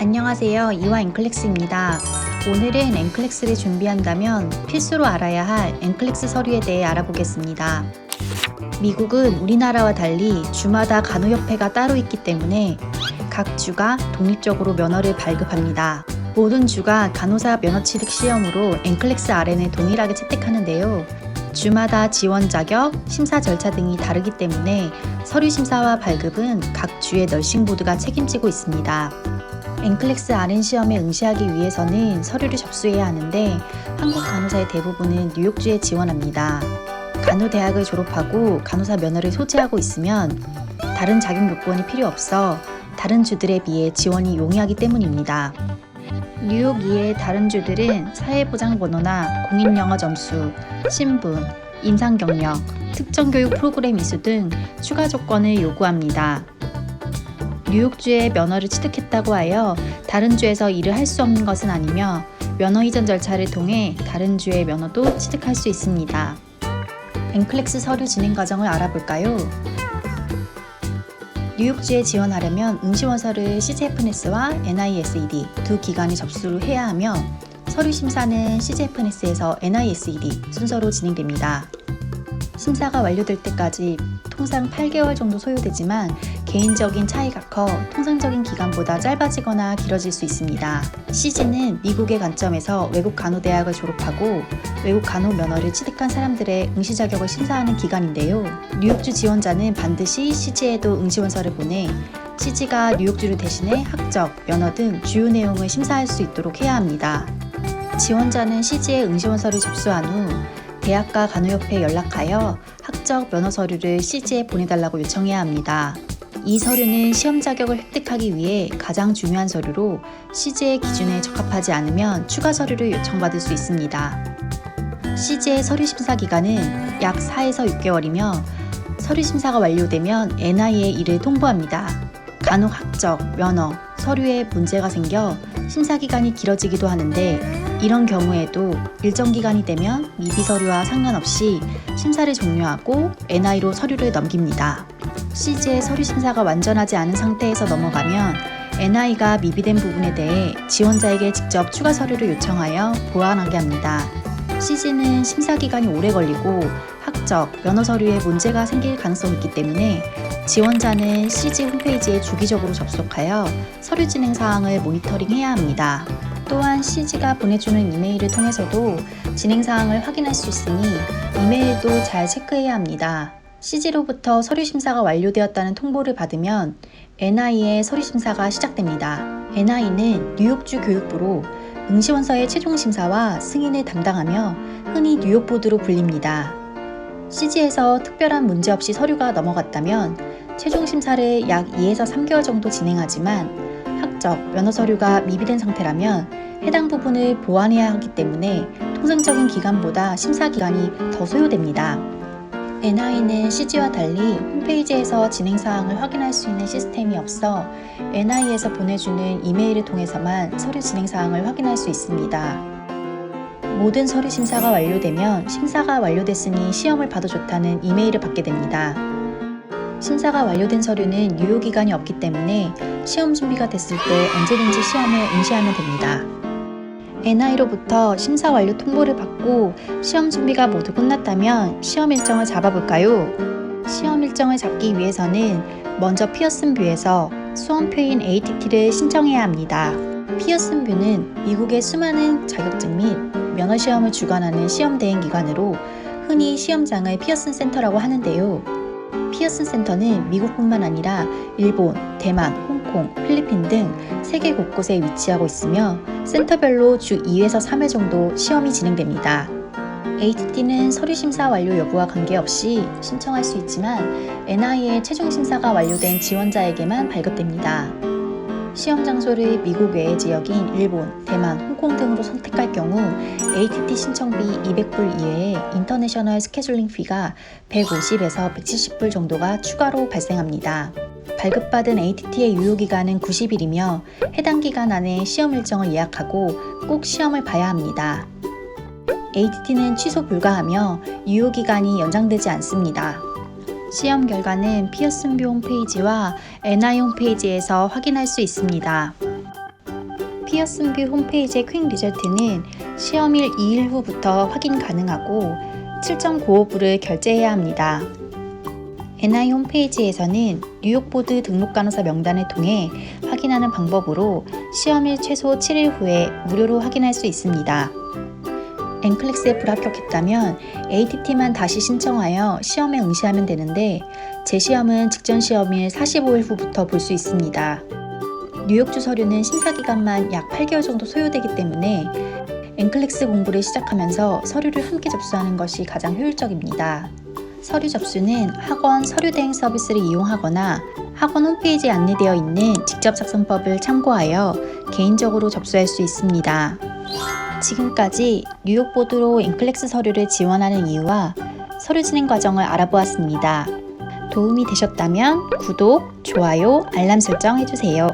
안녕하세요. 이화 앵클렉스입니다. 오늘은 앵클렉스를 준비한다면 필수로 알아야 할 앵클렉스 서류에 대해 알아보겠습니다. 미국은 우리나라와 달리 주마다 간호협회가 따로 있기 때문에 각 주가 독립적으로 면허를 발급합니다. 모든 주가 간호사 면허 취득 시험으로 앵클렉스 RN을 동일하게 채택하는데요. 주마다 지원 자격, 심사 절차 등이 다르기 때문에 서류 심사와 발급은 각 주의 널싱 보드가 책임지고 있습니다. 앵클렉스 RN 시험에 응시하기 위해서는 서류를 접수해야 하는데 한국 간호사의 대부분은 뉴욕주에 지원합니다. 간호대학을 졸업하고 간호사 면허를 소지하고 있으면 다른 자격 요건이 필요 없어 다른 주들에 비해 지원이 용이하기 때문입니다. 뉴욕 이외의 다른 주들은 사회보장번호나 공인영어 점수, 신분, 임상경력, 특정교육 프로그램 이수 등 추가 조건을 요구합니다. 뉴욕주의 면허를 취득했다고 하여 다른 주에서 일을 할 수 없는 것은 아니며 면허 이전 절차를 통해 다른 주의 면허도 취득할 수 있습니다. 앵클렉스 서류 진행 과정을 알아볼까요? 뉴욕주에 지원하려면 응시원서를 CGFNS와 NISED 두 기관이 접수를 해야 하며 서류 심사는 CGFNS에서 NISED 순서로 진행됩니다. 심사가 완료될 때까지 통상 8개월 정도 소요되지만 개인적인 차이가 커 통상적인 기간보다 짧아지거나 길어질 수 있습니다. CG는 미국의 관점에서 외국 간호대학을 졸업하고 외국 간호 면허를 취득한 사람들의 응시 자격을 심사하는 기관인데요. 뉴욕주 지원자는 반드시 CG에도 응시원서를 보내 CG가 뉴욕주를 대신해 학적, 면허 등 주요 내용을 심사할 수 있도록 해야 합니다. 지원자는 CG에 응시원서를 접수한 후 대학과 간호협회에 연락하여 학적 면허 서류를 CG에 보내달라고 요청해야 합니다. 이 서류는 시험 자격을 획득하기 위해 가장 중요한 서류로 CG의 기준에 적합하지 않으면 추가 서류를 요청받을 수 있습니다. CG의 서류 심사 기간은 약 4에서 6개월이며 서류 심사가 완료되면 NI에 이를 통보합니다. 간혹 학적, 면허, 서류에 문제가 생겨 심사 기간이 길어지기도 하는데 이런 경우에도 일정 기간이 되면 미비 서류와 상관없이 심사를 종료하고 NI로 서류를 넘깁니다. CG의 서류 심사가 완전하지 않은 상태에서 넘어가면 NI가 미비된 부분에 대해 지원자에게 직접 추가 서류를 요청하여 보완하게 합니다. CG는 심사 기간이 오래 걸리고 학적, 면허 서류에 문제가 생길 가능성이 있기 때문에 지원자는 CG 홈페이지에 주기적으로 접속하여 서류 진행 사항을 모니터링해야 합니다. 또한 CG가 보내주는 이메일을 통해서도 진행 사항을 확인할 수 있으니 이메일도 잘 체크해야 합니다. CG로부터 서류 심사가 완료되었다는 통보를 받으면 NI의 서류 심사가 시작됩니다. NI는 뉴욕주 교육부로 응시원서의 최종 심사와 승인을 담당하며 흔히 뉴욕보드로 불립니다. CG에서 특별한 문제 없이 서류가 넘어갔다면 최종 심사를 약 2에서 3개월 정도 진행하지만 학적, 면허 서류가 미비된 상태라면 해당 부분을 보완해야 하기 때문에 통상적인 기간보다 심사 기간이 더 소요됩니다. NI는 CG와 달리 홈페이지에서 진행 사항을 확인할 수 있는 시스템이 없어 NI에서 보내주는 이메일을 통해서만 서류 진행 사항을 확인할 수 있습니다. 모든 서류 심사가 완료되면 심사가 완료됐으니 시험을 봐도 좋다는 이메일을 받게 됩니다. 심사가 완료된 서류는 유효 기간이 없기 때문에 시험 준비가 됐을 때 언제든지 시험에 응시하면 됩니다. NI로부터 심사 완료 통보를 받고 시험 준비가 모두 끝났다면 시험 일정을 잡아볼까요? 시험 일정을 잡기 위해서는 먼저 피어슨 뷰에서 수험표인 ATT를 신청해야 합니다. 피어슨 뷰는 미국의 수많은 자격증 및 면허 시험을 주관하는 시험 대행 기관으로 흔히 시험장을 피어슨 센터라고 하는데요. 피어슨 센터는 미국뿐만 아니라 일본, 대만, 홍콩, 필리핀 등 세계 곳곳에 위치하고 있으며 센터별로 주 2에서 3회 정도 시험이 진행됩니다. ATT는 서류 심사 완료 여부와 관계없이 신청할 수 있지만 NI의 최종 심사가 완료된 지원자에게만 발급됩니다. 시험 장소를 미국 외의 지역인 일본, 대만, 홍콩 등으로 선택할 경우 ATT 신청비 200불 이외에 인터내셔널 스케줄링 피가 150에서 170불 정도가 추가로 발생합니다. 발급받은 ATT의 유효기간은 90일이며 해당 기간 안에 시험 일정을 예약하고 꼭 시험을 봐야 합니다. ATT는 취소 불가하며 유효기간이 연장되지 않습니다. 시험 결과는 피어슨뷰 홈페이지와 NI 홈페이지에서 확인할 수 있습니다. 피어슨뷰 홈페이지의 퀵 리절트는 시험일 2일 후부터 확인 가능하고 7.95불을 결제해야 합니다. NI 홈페이지에서는 뉴욕보드 등록 간호사 명단을 통해 확인하는 방법으로 시험일 최소 7일 후에 무료로 확인할 수 있습니다. NCLEX에 불합격했다면 ATT만 다시 신청하여 시험에 응시하면 되는데 제 시험은 직전 시험일 45일 후부터 볼 수 있습니다. 뉴욕주 서류는 심사기간만 약 8개월 정도 소요되기 때문에 NCLEX 공부를 시작하면서 서류를 함께 접수하는 것이 가장 효율적입니다. 서류 접수는 학원 서류 대행 서비스를 이용하거나 학원 홈페이지에 안내되어 있는 직접 작성법을 참고하여 개인적으로 접수할 수 있습니다. 지금까지 뉴욕보드로 NCLEX 서류를 지원하는 이유와 서류 진행 과정을 알아보았습니다. 도움이 되셨다면 구독, 좋아요, 알람 설정 해주세요.